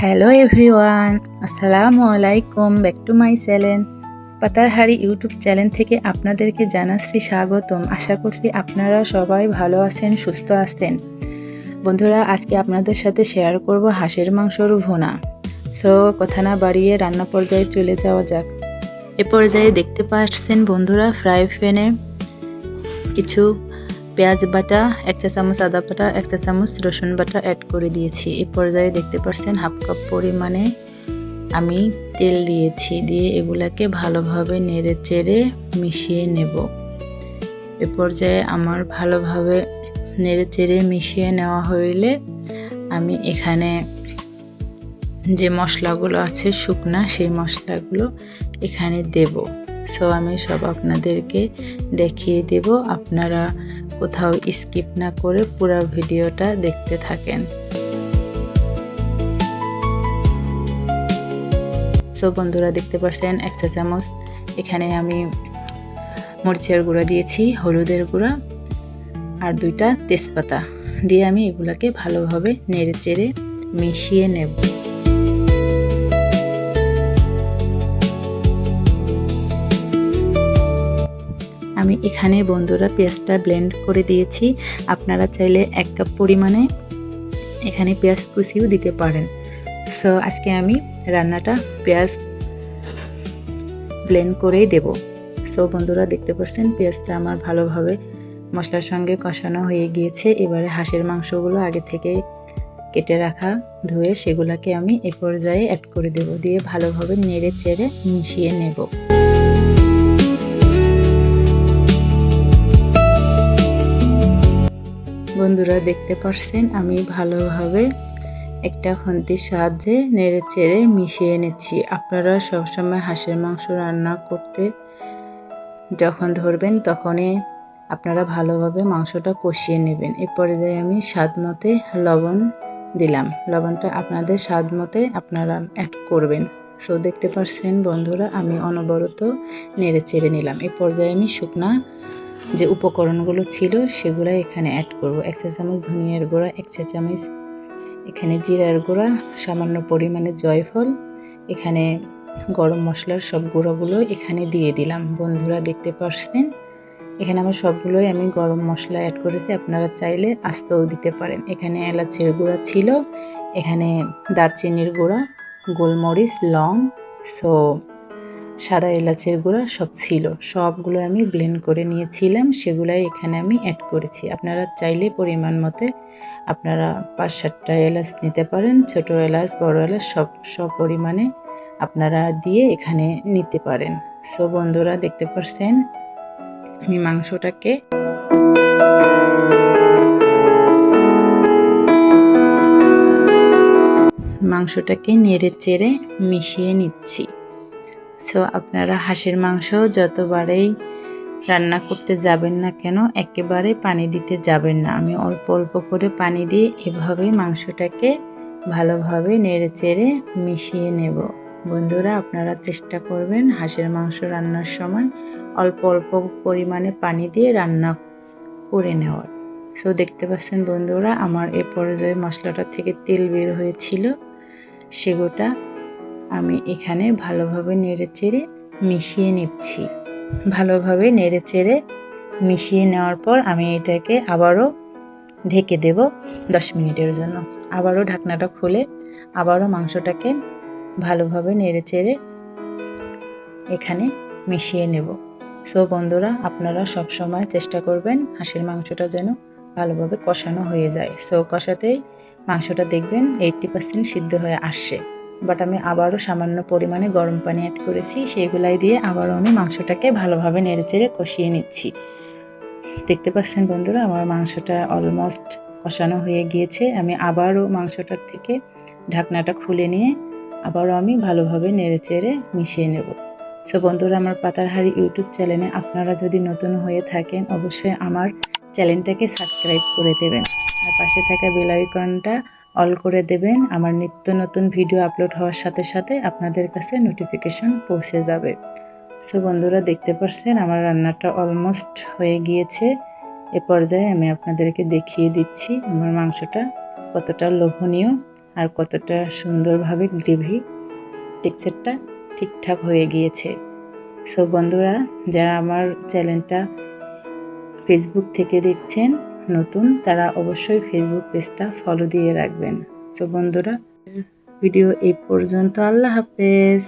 Hello everyone, আসসালামু আলাইকুম, back to my channel পাতার হাড়ি ইউটিউব চ্যানেল থেকে আপনাদেরকে জানাচ্ছি স্বাগতম। আশা করছি আপনারা সবাই ভালো আছেন, সুস্থ আছেন। বন্ধুরা, আজকে আপনাদের সাথে শেয়ার করব হাঁসের মাংসর ভুনা। সো কথা না বাড়িয়ে রান্না পর্যায়ে চলে যাওয়া যাক। এ পর্যায়ে দেখতে পাচ্ছেন বন্ধুরা, ফ্রাই প্যানে কিছু পেঁয়াজ বাটা, 1 চা চামচ আদা বাটা, 1 চা চামচ রসুন বাটা অ্যাড করে দিয়েছি। এই পর্যায়ে দেখতে পাচ্ছেন হাফ কাপ পরিমাণে আমি তেল দিয়েছি। দিয়ে এগুলাকে ভালোভাবে নেড়ে চেড়ে মিশিয়ে নেব। এ পর্যায়ে আমার ভালোভাবে নেড়ে চেড়ে মিশিয়ে নেওয়া হইলে আমি এখানে যে মশলাগুলো আছে শুকনা, সেই মশলাগুলো এখানে দেব। সো আমি সব আপনাদেরকে দেখিয়ে দেব, আপনারা কোথাও স্কিপ না করে পুরো ভিডিওটা দেখতে থাকেন। সো বন্ধুরা, দেখতে পাচ্ছেন 1 চা চামচ এখানে আমি মরিচের গুঁড়া দিয়েছি, হলুদের গুঁড়া আর 2টা তেজপাতা দিয়ে আমি এগুলাকে ভালোভাবে নেড়ে চেড়ে মিশিয়ে নেব। আমি এখানে বন্ধুরা পেঁয়াজটা ব্লেন্ড করে দিয়েছি। আপনারা চাইলে 1 কাপ পরিমাণে এখানে পেঁয়াজ কুচিও দিতে পারেন। সো আজকে আমি রান্নাটা পেঁয়াজ ব্লেন্ড করেই দেব। সো বন্ধুরা, দেখতে পাচ্ছেন পেঁয়াজটা আমার ভালোভাবে মশলার সঙ্গে কষানো হয়ে গিয়েছে। এবারে হাঁসের মাংসগুলো আগে থেকে কেটে রাখা ধুয়ে সেগুলোকে আমি এই পর্যায়ে অ্যাড করে দেব। দিয়ে ভালোভাবে নেড়ে চেড়ে মিশিয়ে নেব। বন্ধুরা, দেখতে পাচ্ছেন আমি ভালোভাবে একটা খুন্তির সাহায্যে নেড়ে চেড়ে মিশিয়ে নিচ্ছি। আপনারা সবসময় হাঁসের মাংস রান্না করতে যখন ধরবেন তখনই আপনারা ভালোভাবে মাংসটা কষিয়ে নেবেন। এ পর্যায়ে আমি স্বাদ মতো লবণ দিলাম। লবণটা আপনাদের স্বাদ মতো আপনারা অ্যাড করবেন। সো দেখতে পাচ্ছেন বন্ধুরা, আমি অনবরত নেড়ে চেড়ে নিলাম। এ পর্যায়ে আমি শুকনা যে উপকরণগুলো ছিল সেগুলো এখানে অ্যাড করব। 1 চা চামচ ধনিয়ার গুঁড়া, 1 চা চামচ এখানে জিরার গুঁড়া, সামান্য পরিমাণে জয়ফল, এখানে গরম মশলার সব গুঁড়োগুলো এখানে দিয়ে দিলাম। বন্ধুরা, দেখতে পাচ্ছেন এখানে আমার সবগুলোই আমি গরম মশলা অ্যাড করেছি, আপনারা চাইলে আস্তেও দিতে পারেন। এখানে এলাচের গুঁড়া ছিল, এখানে দারচিনির গুঁড়া, গোলমরিচ, লং, সো সাদা এলাচের গুঁড়া সব ছিল। সবগুলো আমি ব্লেন্ড করে নিয়েছিলাম, সেগুলাই এখানে আমি অ্যাড করেছি। আপনারা চাইলে পরিমাণ মতে আপনারা 5-7টা এলাচ নিতে পারেন, ছোট এলাচ বড় এলাচ সব পরিমাণে আপনারা দিয়ে এখানে নিতে পারেন। সো বন্ধুরা, দেখতে পাচ্ছেন আমি মাংসটাকে নেড়ে চেড়ে মিশিয়ে নিচ্ছি। সো আপনারা হাঁসের মাংস যতবারেই রান্না করতে যাবেন না কেন একেবারে পানি দিতে যাবেন না। আমি অল্প অল্প করে পানি দিয়ে এভাবে মাংসটাকে ভালোভাবে নেড়ে চেড়ে মিশিয়ে নেব। বন্ধুরা, আপনারা চেষ্টা করবেন হাঁসের মাংস রান্নার সময় অল্প অল্প পরিমাণে পানি দিয়ে রান্না করে নেওয়ার। সো দেখতে পাচ্ছেন বন্ধুরা, আমার এ পর্যায়ে মশলাটা থেকে তেল বের হয়েছিল, সেগুলোটা আমি এখানে ভালোভাবে নেড়ে চেড়ে মিশিয়ে নিচ্ছি। ভালোভাবে নেড়ে চেড়ে মিশিয়ে নেওয়ার পর আমি এটাকে আবারও ঢেকে দেব 10 মিনিটের জন্য। আবারও ঢাকনাটা খুলে আবারও মাংসটাকে ভালোভাবে নেড়ে চেড়ে এখানে মিশিয়ে নেব। সো বন্ধুরা, আপনারা সব সময় চেষ্টা করবেন হাঁসের মাংসটা যেন ভালোভাবে কষানো হয়ে যায়। সো কষাতেই মাংসটা দেখবেন 80% সিদ্ধ হয়ে আসছে। বাট আমি আবারও সামান্য পরিমাণে গরম পানি অ্যাড করেছি, সেইগুলাই দিয়ে আবারও আমি মাংসটাকে ভালোভাবে নেড়েচেড়ে কষিয়ে নিচ্ছি। দেখতে পাচ্ছেন বন্ধুরা, আমার মাংসটা অলমোস্ট কষানো হয়ে গিয়েছে। আমি আবারও মাংসটার থেকে ঢাকনাটা খুলে নিয়ে আবারও আমি ভালোভাবে নেড়েচেড়ে মিশিয়ে নেব। সো বন্ধুরা, আমার পাতার হাড়ি ইউটিউব চ্যানেলে আপনারা যদি নতুন হয়ে থাকেন অবশ্যই আমার চ্যানেলটাকে সাবস্ক্রাইব করে দেবেন আর পাশে থাকা বেল আইকনটা অল করে দেবেন। আমার নিত্য নতুন ভিডিও আপলোড হওয়ার সাথে সাথে আপনাদের কাছে নোটিফিকেশন পৌঁছে যাবে। সো বন্ধুরা, দেখতে পাচ্ছেন আমার রান্নাটা অলমোস্ট হয়ে গিয়েছে। এ পর্যায়ে আমি আপনাদেরকে দেখিয়ে দিচ্ছি আমার মাংসটা কতটা লোভনীয় আর কতটা সুন্দরভাবে গ্রেভি টেক্সচারটা ঠিকঠাক হয়ে গিয়েছে। সো বন্ধুরা, যারা আমার চ্যানেলটা ফেসবুক থেকে দেখছেন নতুন, তারা অবশ্যই ফেসবুক পেজটা ফলো দিয়ে রাখবেন। সো বন্ধুরা, ভিডিও এই পর্যন্ত। আল্লাহ হাফেজ।